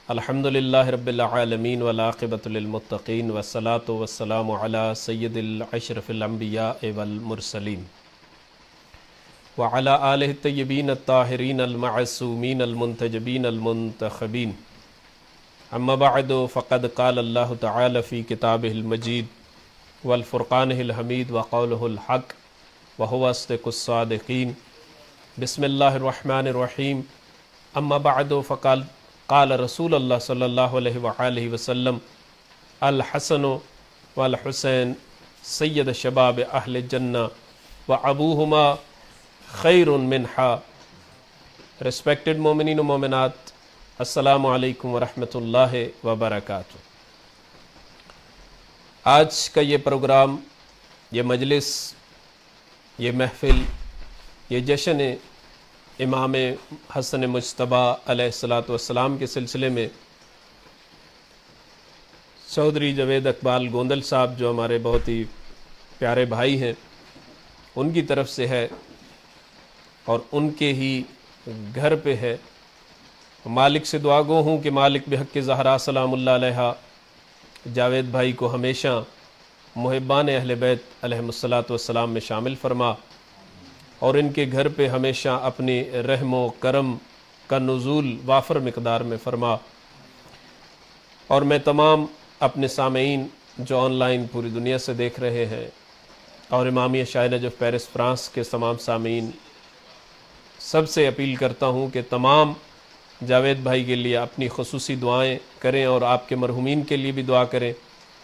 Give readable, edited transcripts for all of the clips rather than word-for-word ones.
الحمدللہ رب العالمین والعاقبۃ للمتقین والصلاۃ والسلام علی سید الاشرف الانبیاء والمرسلین وعلی آلہ الطیبین الطاہرین المعصومین المنتجبین المنتخبین اما بعد فقد قال اللہ تعالی فی کتابہ المجید والفرقانہ الحمید وقولہ الحق وہو اصدق الصادقین بسم اللہ الرحمن الرحیم اما بعد قال رسول اللہ صلی اللہ علیہ وآلہ وسلم الحسن والحسین سید شباب اہل جنہ وابوہما خیر منہا۔ ریسپیکٹڈ مومنین و مومنات، السلام علیکم ورحمۃ اللہ وبرکاتہ۔ آج کا یہ پروگرام، یہ مجلس، یہ محفل، یہ جشن امام حسن مجتبیٰ علیہ السلام کے سلسلے میں چودھری جاوید اقبال گوندل صاحب جو ہمارے بہت ہی پیارے بھائی ہیں ان کی طرف سے ہے اور ان کے ہی گھر پہ ہے۔ مالک سے دعا گو ہوں کہ مالک بحق زہرا سلام اللہ علیہ جاوید بھائی کو ہمیشہ محبان اہل بیت علیہم السلام میں شامل فرما اور ان کے گھر پہ ہمیشہ اپنی رحم و کرم کا نزول وافر مقدار میں فرما۔ اور میں تمام اپنے سامعین جو آن لائن پوری دنیا سے دیکھ رہے ہیں اور امامیہ شاہ نجف پیرس فرانس کے تمام سامعین سب سے اپیل کرتا ہوں کہ تمام جاوید بھائی کے لیے اپنی خصوصی دعائیں کریں اور آپ کے مرحومین کے لیے بھی دعا کریں۔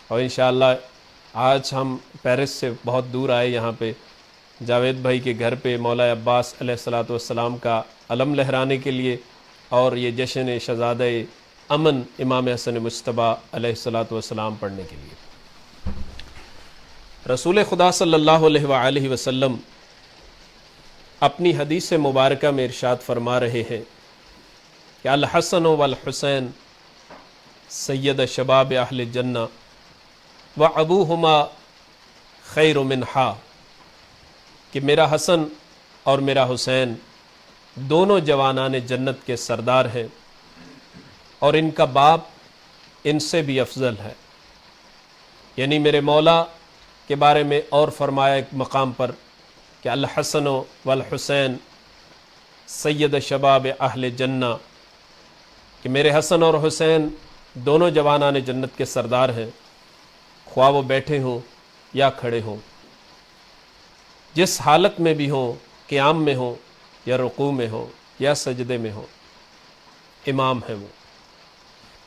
اور انشاءاللہ آج ہم پیرس سے بہت دور آئے یہاں پہ جاوید بھائی کے گھر پہ مولا عباس علیہ السلام کا علم لہرانے کے لیے اور یہ جشن شہزادہ امن امام حسن مجتبیٰ علیہ السلام پڑھنے کے لیے۔ رسول خدا صلی اللہ علیہ وآلہ وسلم اپنی حدیث مبارکہ میں ارشاد فرما رہے ہیں کہ الحسن والحسین سید شباب اہل جنہ وابوہما خیر منہا، کہ میرا حسن اور میرا حسین دونوں جوانان جنت کے سردار ہیں اور ان کا باپ ان سے بھی افضل ہے۔ یعنی میرے مولا کے بارے میں اور فرمایا ایک مقام پر کہ الحسن والحسین سید شباب اہل جنہ، کہ میرے حسن اور حسین دونوں جوانان جنت کے سردار ہیں، خواہ وہ بیٹھے ہوں یا کھڑے ہوں، جس حالت میں بھی ہوں، قیام میں ہوں یا رکوع میں ہوں یا سجدے میں ہوں، امام ہیں وہ۔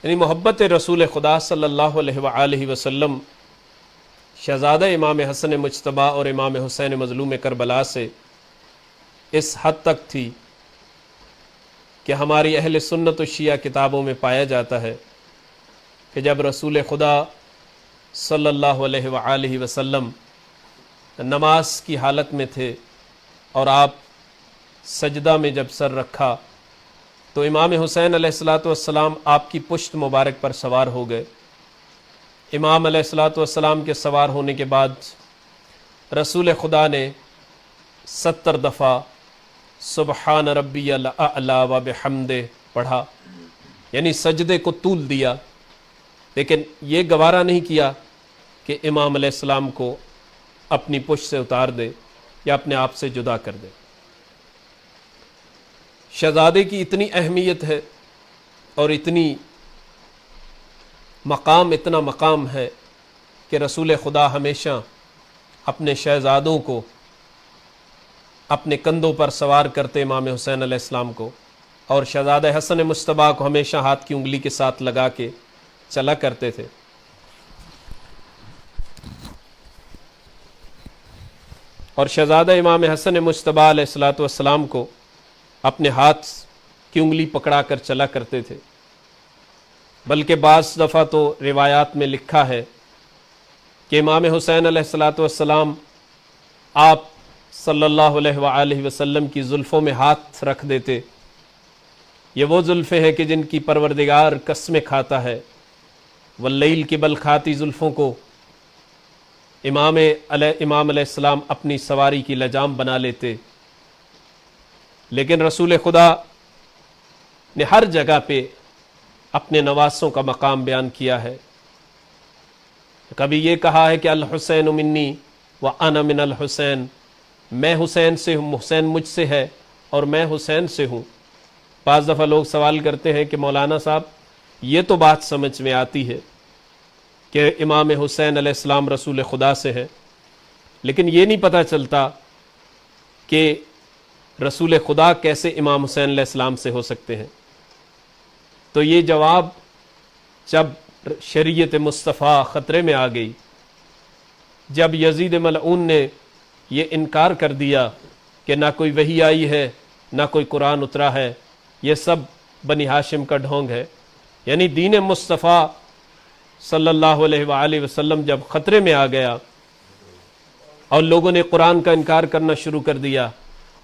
یعنی محبت رسول خدا صلی اللہ علیہ وآلہ وسلم شہزادہ امام حسن مجتبیٰ اور امام حسین مظلوم کربلا سے اس حد تک تھی کہ ہماری اہل سنت و شیعہ کتابوں میں پایا جاتا ہے کہ جب رسول خدا صلی اللہ علیہ وآلہ وسلم نماز کی حالت میں تھے اور آپ سجدہ میں جب سر رکھا تو امام حسین علیہ السلام آپ کی پشت مبارک پر سوار ہو گئے۔ امام علیہ السلام کے سوار ہونے کے بعد رسول خدا نے 70 دفعہ سبحان ربی الاعلی و بحمدہ پڑھا، یعنی سجدے کو طول دیا، لیکن یہ گوارا نہیں کیا کہ امام علیہ السلام کو اپنی پشت سے اتار دے یا اپنے آپ سے جدا کر دے۔ شہزادے کی اتنی اہمیت ہے اور اتنا مقام ہے کہ رسول خدا ہمیشہ اپنے شہزادوں کو اپنے کندھوں پر سوار کرتے امام حسین علیہ السلام کو، اور شہزادہ حسن مجتبیٰ کو ہمیشہ ہاتھ کی انگلی کے ساتھ لگا کے چلا کرتے تھے۔ اور شہزادہ امام حسن مجتبیٰ علیہ السلام کو اپنے ہاتھ کی انگلی پکڑا کر چلا کرتے تھے، بلکہ بعض دفعہ تو روایات میں لکھا ہے کہ امام حسین علیہ السلام آپ صلی اللہ علیہ وآلہ وسلم کی زلفوں میں ہاتھ رکھ دیتے۔ یہ وہ زلفیں ہیں کہ جن کی پروردگار قسمیں کھاتا ہے، واللیل کی بل کھاتی زلفوں کو امام علیہ السلام اپنی سواری کی لجام بنا لیتے۔ لیکن رسول خدا نے ہر جگہ پہ اپنے نواسوں کا مقام بیان کیا ہے. کبھی یہ کہا ہے کہ الحسین منی و انا من الحسین، میں حسین سے ہوں، حسین مجھ سے ہے اور میں حسین سے ہوں. بعض دفعہ لوگ سوال کرتے ہیں کہ مولانا صاحب یہ تو بات سمجھ میں آتی ہے کہ امام حسین علیہ السلام رسول خدا سے ہیں، لیکن یہ نہیں پتہ چلتا کہ رسول خدا کیسے امام حسین علیہ السلام سے ہو سکتے ہیں. تو یہ جواب جب شریعت مصطفیٰ خطرے میں آ گئی، جب یزید ملعون نے یہ انکار کر دیا کہ نہ کوئی وحی آئی ہے نہ کوئی قرآن اترا ہے، یہ سب بنی ہاشم کا ڈھونگ ہے، یعنی دین مصطفیٰ صلی اللہ علیہ وآلہ وسلم جب خطرے میں آ گیا اور لوگوں نے قرآن کا انکار کرنا شروع کر دیا،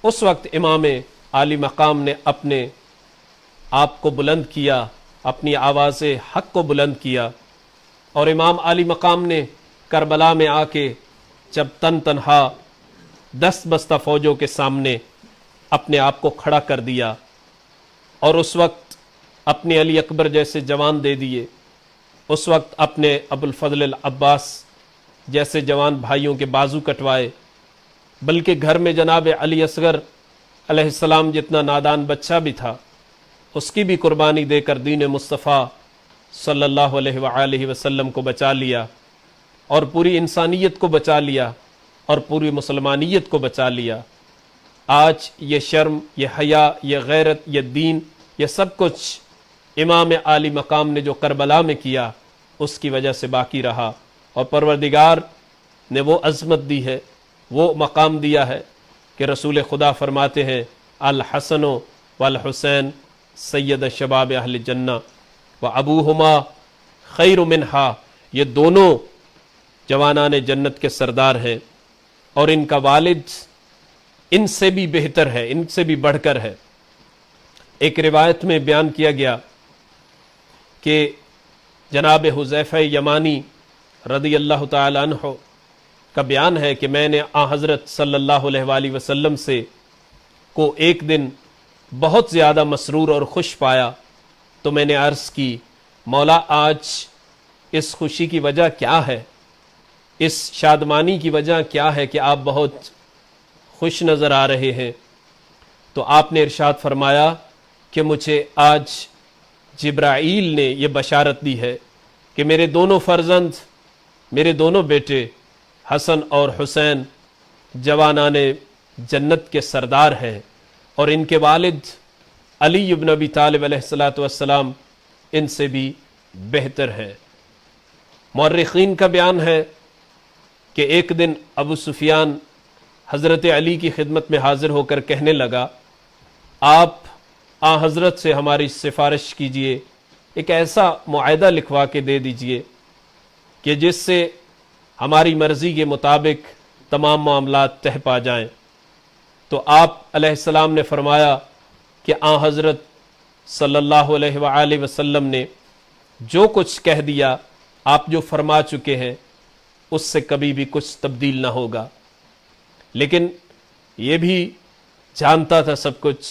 اس وقت امام عالی مقام نے اپنے آپ کو بلند کیا، اپنی آواز حق کو بلند کیا. اور امام عالی مقام نے کربلا میں آ کے جب تن تنہا دست بستہ فوجوں کے سامنے اپنے آپ کو کھڑا کر دیا اور اس وقت اپنے علی اکبر جیسے جوان دے دیے، اس وقت اپنے ابو الفضل العباس جیسے جوان بھائیوں کے بازو کٹوائے، بلکہ گھر میں جناب علی اصغر علیہ السلام جتنا نادان بچہ بھی تھا اس کی بھی قربانی دے کر دین مصطفیٰ صلی اللہ علیہ وآلہ وسلم کو بچا لیا اور پوری انسانیت کو بچا لیا اور پوری مسلمانیت کو بچا لیا. آج یہ شرم، یہ حیا، یہ غیرت، یہ دین، یہ سب کچھ امام عالی مقام نے جو کربلا میں کیا اس کی وجہ سے باقی رہا، اور پروردگار نے وہ عظمت دی ہے، وہ مقام دیا ہے کہ رسول خدا فرماتے ہیں الحسن والحسین سید شباب اہل جنہ و ابوہما خیر منہا، یہ دونوں جوانان جنت کے سردار ہیں اور ان کا والد ان سے بھی بہتر ہے، ان سے بھی بڑھ کر ہے. ایک روایت میں بیان کیا گیا کہ جناب حذیفہ یمانی رضی اللہ تعالی عنہ کا بیان ہے کہ میں نے حضرت صلی اللہ علیہ وآلہ وسلم سے کو ایک دن بہت زیادہ مسرور اور خوش پایا، تو میں نے عرض کی مولا آج اس خوشی کی وجہ کیا ہے، اس شادمانی کی وجہ کیا ہے کہ آپ بہت خوش نظر آ رہے ہیں؟ تو آپ نے ارشاد فرمایا کہ مجھے آج جبرائیل نے یہ بشارت دی ہے کہ میرے دونوں فرزند، میرے دونوں بیٹے حسن اور حسین جوانان جنت کے سردار ہیں اور ان کے والد علی ابن ابی طالب علیہ السلام ان سے بھی بہتر ہے. مورخین کا بیان ہے کہ ایک دن ابو سفیان حضرت علی کی خدمت میں حاضر ہو کر کہنے لگا آپ حضرت سے ہماری سفارش کیجئے، ایک ایسا معاہدہ لکھوا کے دے دیجئے کہ جس سے ہماری مرضی کے مطابق تمام معاملات طے پا جائیں. تو آپ علیہ السلام نے فرمایا کہ حضرت صلی اللہ علیہ وآلہ وسلم نے جو کچھ کہہ دیا، آپ جو فرما چکے ہیں اس سے کبھی بھی کچھ تبدیل نہ ہوگا. لیکن یہ بھی جانتا تھا سب کچھ.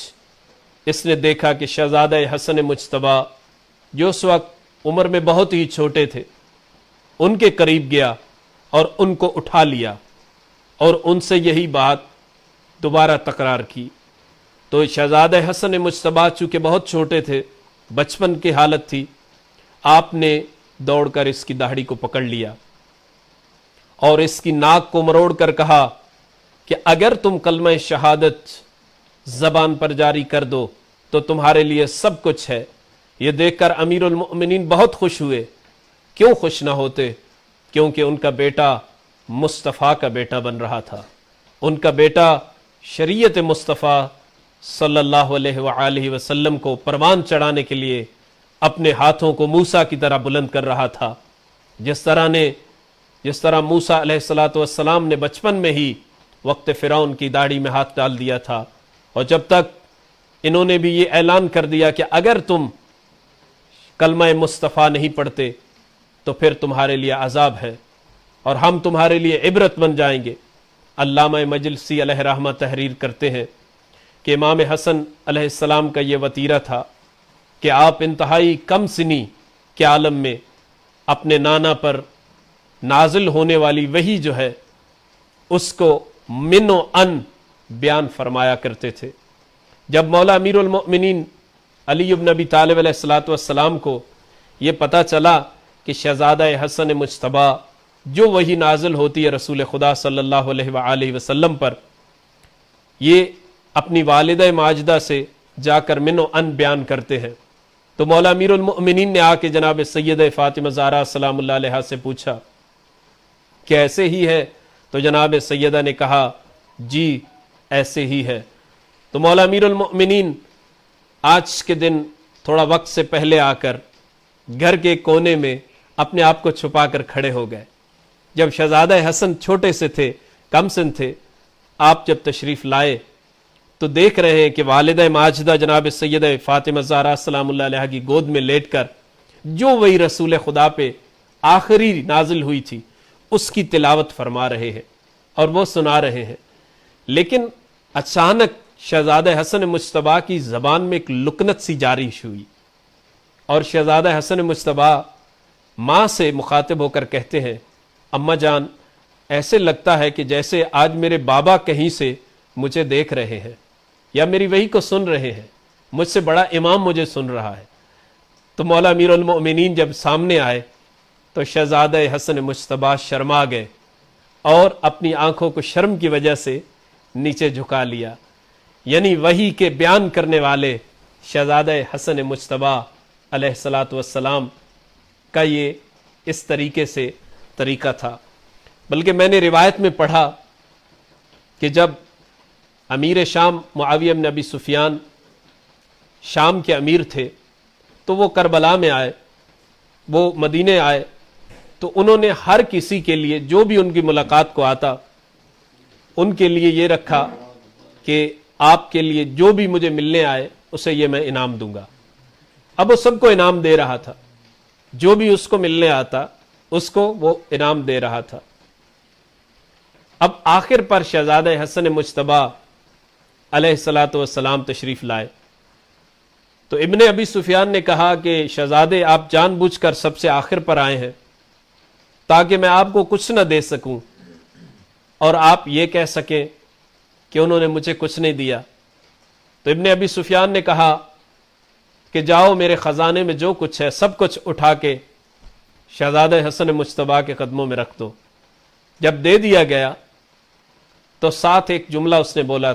اس نے دیکھا کہ شہزادہ حسن مجتبیٰ جو اس وقت عمر میں بہت ہی چھوٹے تھے، ان کے قریب گیا اور ان کو اٹھا لیا اور ان سے یہی بات دوبارہ تکرار کی. تو شہزادہ حسن مجتبیٰ چونکہ بہت چھوٹے تھے، بچپن کی حالت تھی، آپ نے دوڑ کر اس کی داڑھی کو پکڑ لیا اور اس کی ناک کو مروڑ کر کہا کہ اگر تم کلمہ شہادت زبان پر جاری کر دو تو تمہارے لیے سب کچھ ہے. یہ دیکھ کر امیر المؤمنین بہت خوش ہوئے. کیوں خوش نہ ہوتے؟ کیونکہ ان کا بیٹا مصطفیٰ کا بیٹا بن رہا تھا. ان کا بیٹا شریعت مصطفیٰ صلی اللہ علیہ وآلہ وسلم کو پروان چڑھانے کے لیے اپنے ہاتھوں کو موسیٰ کی طرح بلند کر رہا تھا. جس طرح موسیٰ علیہ السلام نے بچپن میں ہی وقت فرعون کی داڑھی میں ہاتھ ڈال دیا تھا، اور جب تک انہوں نے بھی یہ اعلان کر دیا کہ اگر تم کلمہ مصطفیٰ نہیں پڑھتے تو پھر تمہارے لیے عذاب ہے اور ہم تمہارے لیے عبرت بن جائیں گے. علامہ مجلسی علیہ رحمہ تحریر کرتے ہیں کہ امام حسن علیہ السلام کا یہ وتیرہ تھا کہ آپ انتہائی کم سنی کے عالم میں اپنے نانا پر نازل ہونے والی وحی جو ہے اس کو من و ان بیان فرمایا کرتے تھے۔ جب مولا امیر المؤمنین علی بن ابی طالب علیہ الصلوۃ والسلام کو یہ پتہ چلا کہ شہزادہ حسن مجتبیٰ جو وحی نازل ہوتی ہے رسول خدا صلی اللہ علیہ وآلہ وسلم پر، یہ اپنی والدہ ماجدہ سے جا کر من و ان بیان کرتے ہیں، تو مولا امیر المؤمنین نے آ کے جناب سیدہ فاطمہ زہرا سلام اللہ علیہا سے پوچھا کہ ایسے ہی ہے؟ تو جناب سیدہ نے کہا جی ایسے ہی ہے۔ تو مولا امیر المؤمنین آج کے دن تھوڑا وقت سے پہلے آ کر گھر کے کونے میں اپنے آپ کو چھپا کر کھڑے ہو گئے۔ جب شہزادہ حسن چھوٹے سے تھے، کم سن تھے، آپ جب تشریف لائے تو دیکھ رہے ہیں کہ والدہ ماجدہ جناب سیدہ فاطمہ زہرا سلام اللہ علیہا کی گود میں لیٹ کر جو وہی رسول خدا پہ آخری نازل ہوئی تھی اس کی تلاوت فرما رہے ہیں اور وہ سنا رہے ہیں، لیکن اچانک شہزادہ حسن مجتبیٰ کی زبان میں ایک لکنت سی جاری ہوئی، اور شہزادہ حسن مجتبیٰ ماں سے مخاطب ہو کر کہتے ہیں اماں جان، ایسے لگتا ہے کہ جیسے آج میرے بابا کہیں سے مجھے دیکھ رہے ہیں یا میری وحی کو سن رہے ہیں، مجھ سے بڑا امام مجھے سن رہا ہے۔ تو مولا امیر المؤمنین جب سامنے آئے تو شہزادہ حسن مجتبیٰ شرما گئے اور اپنی آنکھوں کو شرم کی وجہ سے نیچے جھکا لیا، یعنی وحی کے بیان کرنے والے شہزادہ حسن مجتبیٰ علیہ الصلاۃ والسلام کا یہ اس طریقے سے طریقہ تھا۔ بلکہ میں نے روایت میں پڑھا کہ جب امیر شام معاویہ بن ابی سفیان شام کے امیر تھے تو وہ کربلا میں آئے، وہ مدینے آئے، تو انہوں نے ہر کسی کے لیے جو بھی ان کی ملاقات کو آتا ان کے لیے یہ رکھا کہ آپ کے لیے جو بھی مجھے ملنے آئے اسے یہ میں انعام دوں گا۔ اب وہ سب کو انعام دے رہا تھا، جو بھی اس کو ملنے آتا اس کو وہ انعام دے رہا تھا۔ اب آخر پر شہزادہ حسن مجتبیٰ علیہ الصلاۃ والسلام تشریف لائے تو ابن ابی سفیان نے کہا کہ شہزادے آپ جان بوجھ کر سب سے آخر پر آئے ہیں تاکہ میں آپ کو کچھ نہ دے سکوں اور آپ یہ کہہ سکیں کہ انہوں نے مجھے کچھ نہیں دیا۔ تو ابن ابی سفیان نے کہا کہ جاؤ میرے خزانے میں جو کچھ ہے سب کچھ اٹھا کے شہزادہ حسن مجتبیٰ کے قدموں میں رکھ دو۔ جب دے دیا گیا تو ساتھ ایک جملہ اس نے بولا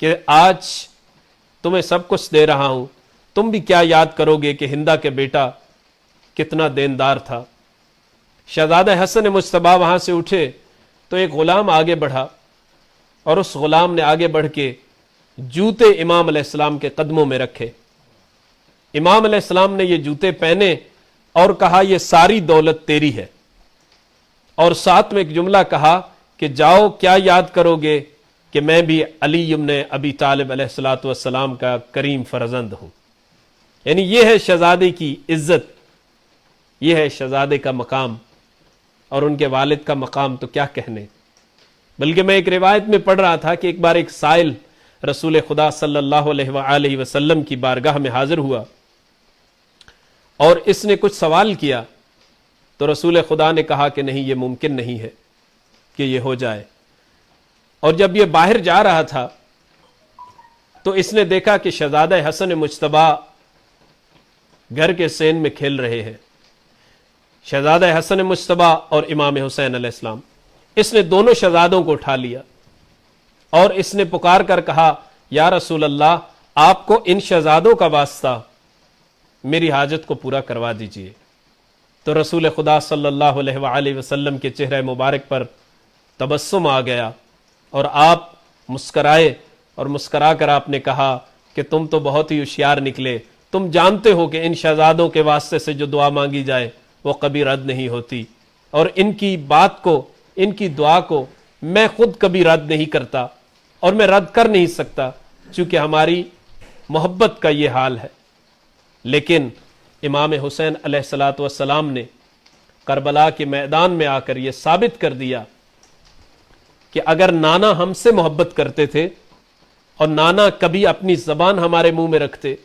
کہ آج تمہیں سب کچھ دے رہا ہوں، تم بھی کیا یاد کرو گے کہ ہندا کے بیٹا کتنا دیندار تھا۔ شہزادہ حسن مجتبیٰ وہاں سے اٹھے تو ایک غلام آگے بڑھا اور اس غلام نے آگے بڑھ کے جوتے امام علیہ السلام کے قدموں میں رکھے۔ امام علیہ السلام نے یہ جوتے پہنے اور کہا یہ ساری دولت تیری ہے، اور ساتھ میں ایک جملہ کہا کہ جاؤ کیا یاد کرو گے کہ میں بھی علی بن ابی طالب علیہ الصلاۃ والسلام کا کریم فرزند ہوں۔ یعنی یہ ہے شہزادے کی عزت، یہ ہے شہزادے کا مقام، اور ان کے والد کا مقام تو کیا کہنے۔ بلکہ میں ایک روایت میں پڑھ رہا تھا کہ ایک بار ایک سائل رسول خدا صلی اللہ علیہ وآلہ وسلم کی بارگاہ میں حاضر ہوا اور اس نے کچھ سوال کیا تو رسول خدا نے کہا کہ نہیں، یہ ممکن نہیں ہے کہ یہ ہو جائے۔ اور جب یہ باہر جا رہا تھا تو اس نے دیکھا کہ شہزادہ حسن مجتبیٰ گھر کے سین میں کھیل رہے ہیں، شہزادہ حسن مجتبیٰ اور امام حسین علیہ السلام۔ اس نے دونوں شہزادوں کو اٹھا لیا اور اس نے پکار کر کہا یا رسول اللہ، آپ کو ان شہزادوں کا واسطہ میری حاجت کو پورا کروا دیجئے۔ تو رسول خدا صلی اللہ علیہ وآلہ وسلم کے چہرہ مبارک پر تبسم آ گیا اور آپ مسکرائے، اور مسکرا کر آپ نے کہا کہ تم تو بہت ہی ہوشیار نکلے، تم جانتے ہو کہ ان شہزادوں کے واسطے سے جو دعا مانگی جائے وہ کبھی رد نہیں ہوتی، اور ان کی بات کو، ان کی دعا کو میں خود کبھی رد نہیں کرتا اور میں رد کر نہیں سکتا، چونکہ ہماری محبت کا یہ حال ہے۔ لیکن امام حسین علیہ الصلاۃ والسلام نے کربلا کے میدان میں آ کر یہ ثابت کر دیا کہ اگر نانا ہم سے محبت کرتے تھے اور نانا کبھی اپنی زبان ہمارے منہ میں رکھتے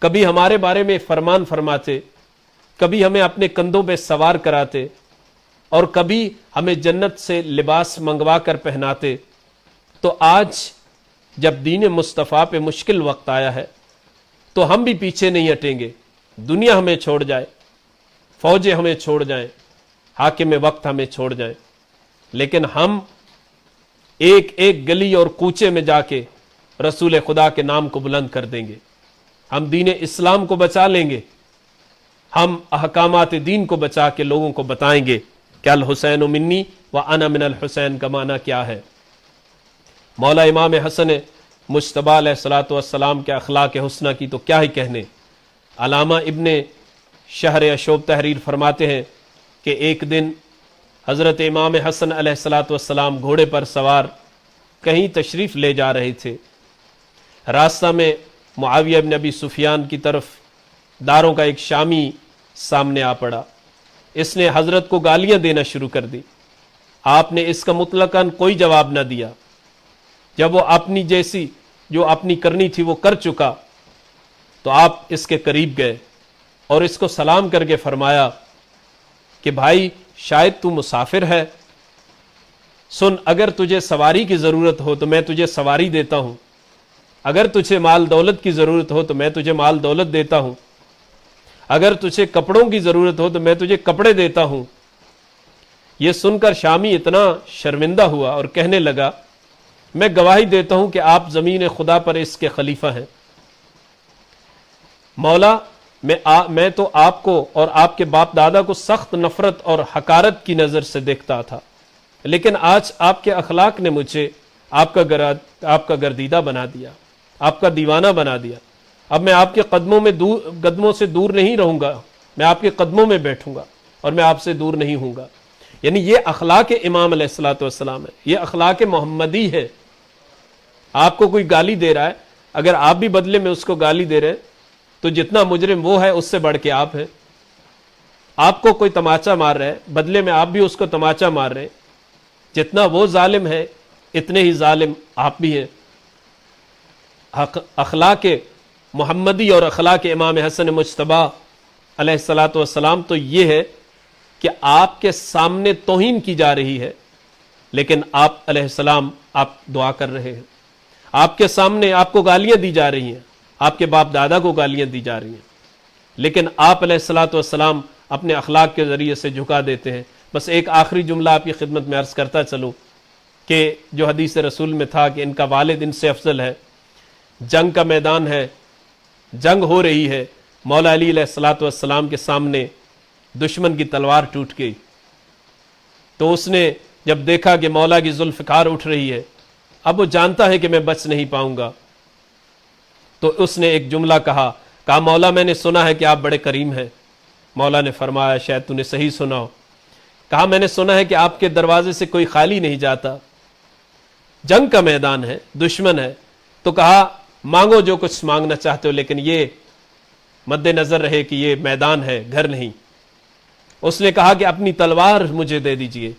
کبھی ہمارے بارے میں فرمان فرماتے، کبھی ہمیں اپنے کندھوں پہ سوار کراتے، اور کبھی ہمیں جنت سے لباس منگوا کر پہناتے، تو آج جب دین مصطفیٰ پہ مشکل وقت آیا ہے تو ہم بھی پیچھے نہیں ہٹیں گے۔ دنیا ہمیں چھوڑ جائے، فوجیں ہمیں چھوڑ جائیں، حاکم وقت ہمیں چھوڑ جائیں، لیکن ہم ایک ایک گلی اور کوچے میں جا کے رسول خدا کے نام کو بلند کر دیں گے، ہم دین اسلام کو بچا لیں گے، ہم احکامات دین کو بچا کے لوگوں کو بتائیں گے کہ الحسین منی وانا من الحسین کا معنی کیا ہے۔ مولا امام حسن مجتبیٰ علیہ الصلوۃ والسلام کے اخلاق حسنہ کی تو کیا ہی کہنے۔ علامہ ابن شہر اشوب تحریر فرماتے ہیں کہ ایک دن حضرت امام حسن علیہ الصلوۃ والسلام گھوڑے پر سوار کہیں تشریف لے جا رہے تھے، راستہ میں معاویہ بن ابی سفیان کی طرف داروں کا ایک شامی سامنے آ پڑا، اس نے حضرت کو گالیاں دینا شروع کر دی۔ آپ نے اس کا مطلقاً کوئی جواب نہ دیا۔ جب وہ اپنی جیسی جو اپنی کرنی تھی وہ کر چکا تو آپ اس کے قریب گئے اور اس کو سلام کر کے فرمایا کہ بھائی شاید تو مسافر ہے، سن اگر تجھے سواری کی ضرورت ہو تو میں تجھے سواری دیتا ہوں، اگر تجھے مال دولت کی ضرورت ہو تو میں تجھے مال دولت دیتا ہوں، اگر تجھے کپڑوں کی ضرورت ہو تو میں تجھے کپڑے دیتا ہوں۔ یہ سن کر شامی اتنا شرمندہ ہوا اور کہنے لگا میں گواہی دیتا ہوں کہ آپ زمین خدا پر اس کے خلیفہ ہیں۔ مولا میں تو آپ کو اور آپ کے باپ دادا کو سخت نفرت اور حقارت کی نظر سے دیکھتا تھا، لیکن آج آپ کے اخلاق نے مجھے آپ کا گردیدہ بنا دیا، آپ کا دیوانہ بنا دیا۔ اب میں آپ کے قدموں سے دور نہیں رہوں گا، میں آپ کے قدموں میں بیٹھوں گا اور میں آپ سے دور نہیں ہوں گا۔ یعنی یہ اخلاق امام علیہ الصلوۃ والسلام ہے، یہ اخلاق محمدی ہے۔ آپ کو کوئی گالی دے رہا ہے، اگر آپ بھی بدلے میں اس کو گالی دے رہے ہیں تو جتنا مجرم وہ ہے اس سے بڑھ کے آپ ہیں۔ آپ کو کوئی تماچا مار رہا ہے، بدلے میں آپ بھی اس کو تماچا مار رہے ہیں، جتنا وہ ظالم ہے اتنے ہی ظالم آپ بھی ہیں۔ اخلاق محمدی اور اخلاق امام حسن مجتبیٰ علیہ الصلوۃ والسلام تو یہ ہے کہ آپ کے سامنے توہین کی جا رہی ہے، لیکن آپ علیہ السلام آپ دعا کر رہے ہیں۔ آپ کے سامنے آپ کو گالیاں دی جا رہی ہیں، آپ کے باپ دادا کو گالیاں دی جا رہی ہیں، لیکن آپ علیہ الصلوۃ والسلام اپنے اخلاق کے ذریعے سے جھکا دیتے ہیں۔ بس ایک آخری جملہ آپ کی خدمت میں عرض کرتا چلوں کہ جو حدیث رسول میں تھا کہ ان کا والد ان سے افضل ہے، جنگ کا میدان ہے، جنگ ہو رہی ہے، مولا علی علیہ الصلوۃ والسلام کے سامنے دشمن کی تلوار ٹوٹ گئی، تو اس نے جب دیکھا کہ مولا کی ذوالفقار اٹھ رہی ہے، اب وہ جانتا ہے کہ میں بچ نہیں پاؤں گا، تو اس نے ایک جملہ کہا مولا میں نے سنا ہے کہ آپ بڑے کریم ہیں۔ مولا نے فرمایا شاید تو نے صحیح سنا ہو۔ کہا میں نے سنا ہے کہ آپ کے دروازے سے کوئی خالی نہیں جاتا، جنگ کا میدان ہے، دشمن ہے، تو کہا مانگو جو کچھ مانگنا چاہتے ہو، لیکن یہ مد نظر رہے کہ یہ میدان ہے، گھر نہیں۔ اس نے کہا کہ اپنی تلوار مجھے دے دیجئے۔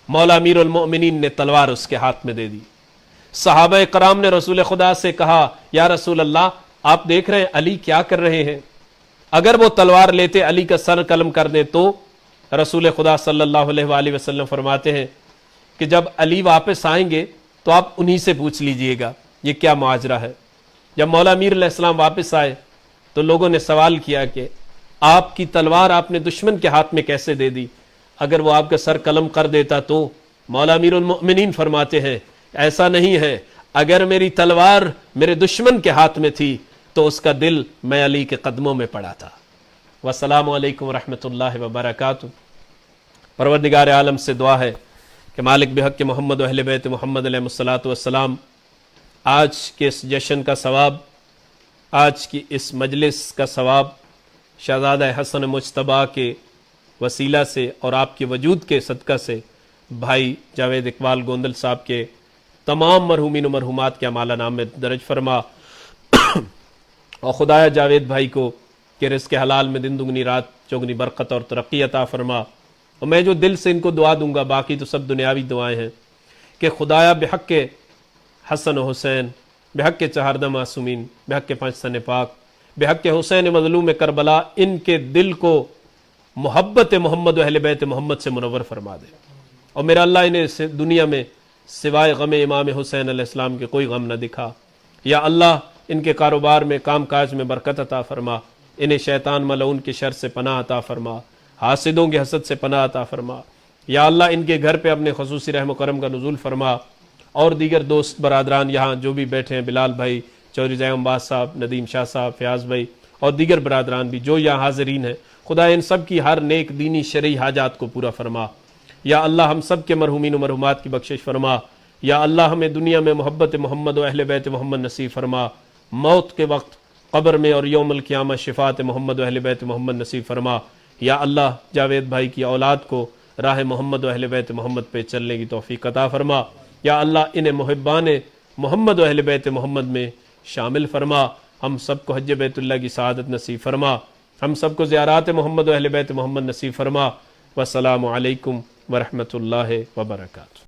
مولا امیر المؤمنین نے تلوار اس کے ہاتھ میں دے دی۔ صحابہ کرام نے رسول خدا سے کہا یا رسول اللہ آپ دیکھ رہے ہیں علی کیا کر رہے ہیں، اگر وہ تلوار لیتے علی کا سر قلم کر دیں تو؟ رسول خدا صلی اللہ علیہ وآلہ وسلم فرماتے ہیں کہ جب علی واپس آئیں گے تو آپ انہی سے پوچھ لیجئے گا یہ کیا معاجرہ ہے۔ جب مولا امیر علیہ السلام واپس آئے تو لوگوں نے سوال کیا کہ آپ کی تلوار آپ نے دشمن کے ہاتھ میں کیسے دے دی، اگر وہ آپ کا سر قلم کر دیتا تو؟ مولا امیر المؤمنین فرماتے ہیں ایسا نہیں ہے، اگر میری تلوار میرے دشمن کے ہاتھ میں تھی تو اس کا دل میں علی کے قدموں میں پڑا تھا۔ والسلام علیکم ورحمۃ اللہ وبرکاتہ۔ پروردگار عالم سے دعا ہے کہ مالک بحق محمد و اہل بیت محمد علیہ الصلوۃ والسلام آج کے اس جشن کا ثواب، آج کی اس مجلس کا ثواب شہزادہ حسن مجتبیٰ کے وسیلہ سے اور آپ کے وجود کے صدقہ سے بھائی جاوید اقبال گوندل صاحب کے تمام مرحومین و مرحومات کے اعمال نام میں درج فرما، اور خدایا جاوید بھائی کو کہ رزق حلال میں دن دگنی رات چوگنی برکت اور ترقی عطا فرما۔ اور میں جو دل سے ان کو دعا دوں گا، باقی تو سب دنیاوی دعائیں ہیں، کہ خدایا بحق کے حسن و حسین، بحق کے چہاردہ معصومین، بحق کے 5 سن پاک، بحق حسین مظلوم کربلا ان کے دل کو محبت محمد و اہل بیت محمد سے منور فرما دے، اور میرا اللہ انہیں دنیا میں سوائے غم امام حسین علیہ السلام کے کوئی غم نہ دکھا۔ یا اللہ ان کے کاروبار میں، کام کاج میں برکت عطا فرما، انہیں شیطان ملعون کے شر سے پناہ عطا فرما، حاسدوں کے حسد سے پناہ عطا فرما۔ یا اللہ ان کے گھر پہ اپنے خصوصی رحم و کرم کا نزول فرما، اور دیگر دوست برادران یہاں جو بھی بیٹھے ہیں، بلال بھائی، چودھری زیم عباس صاحب، ندیم شاہ صاحب، فیاض بھائی، اور دیگر برادران بھی جو یہاں حاضرین ہیں، خدا ان سب کی ہر نیک دینی شرعی حاجات کو پورا فرما۔ یا اللہ ہم سب کے مرحومین و مرحومات کی بخشش فرما۔ یا اللہ ہمیں دنیا میں محبت محمد و اہل بیت محمد نصیب فرما، موت کے وقت قبر میں اور یوم القیامہ شفاعت محمد و اہل بیت محمد نصیب فرما۔ یا اللہ جاوید بھائی کی اولاد کو راہ محمد و اہل بیت محمد پہ چلنے کی توفیق عطا فرما۔ یا اللہ انہیں محبان محمد و اہل بیت محمد میں شامل فرما۔ ہم سب کو حج بیت اللہ کی سعادت نصیب فرما، ہم سب کو زیارات محمد و اہل بیت محمد نصیب فرما۔ والسلام علیکم ورحمۃ اللہ وبرکاتہ۔